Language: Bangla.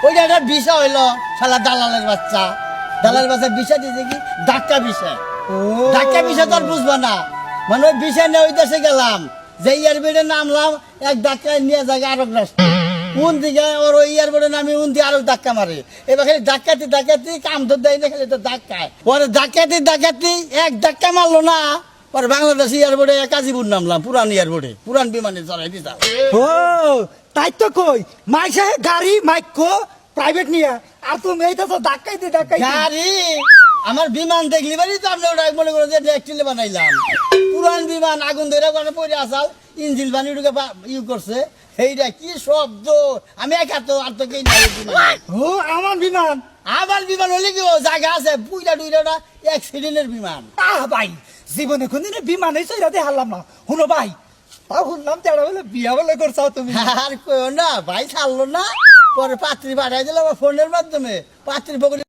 ওইটা একটা বিষয় হইলো শালা দালালের বাচ্চা। দালালের বাচ্চা বিষয় দিয়েছে কি ধাক্কা বিষয়। ধাক্কা বিষয় তো আর বুঝবো না, মানে ওই বিষয় নিয়ে ওই দেশে গেলাম, যে এয়ারপোর্টে নামলাম, এক ধাক্কায় নিয়ে যায় আরো রাস্তা কোন দিকে ওর ওই এয়ারপোর্টে নামি উন দিয়ে আরো ধাক্কা মারে। এবার খালি ডাকাতি ডাকাতি কাম তো দেয় না, খালি তো ধাক্কায় ওর ডাকাতি ডাকাতি এক ধাক্কা মারলো না। পরে বাংলাদেশ এয়ারপোর্টে কাজীপুর নামলাম, পুরান এয়ারপোর্টে পুরান বিমানে চড়াই দিতাম। ও তাই তো কই মাই সাহেব গাড়ি মাইকো প্রাইভেট নিয়ে আর তুমি এইটা তো ধাক্কাইতে গাড়ি আমার বিমান দেখলি বাড়ি তো আপনি ওটা মনে করো যে একচুয়ালি বানাইলাম। পুরান বিমান আগুন ধরে করে পড়ে আসাল, ইঞ্জিন বানিয়ে ঢুকে ইউ করছে। এইটা কি শব্দ, আমি একা তো আর তো কেই নাই বিমান। ও আমার বিমান আমার বিমান হলে কি ও জায়গা আছে পুইটা টুইটা অ্যাক্সিডেন্টের বিমান। আহ ভাই জীবনে কোনদিন বিমান এই চইরাতে হারলাম না। শুনো ভাই তাও শুনলাম তেরা বলে বিয়া বলে করছাও তুমি। আর কইও না ভাই ছাড়লো না, পরে পাত্রী পাঠাই দিল ফোনের মাধ্যমে, পাত্রী পকেটে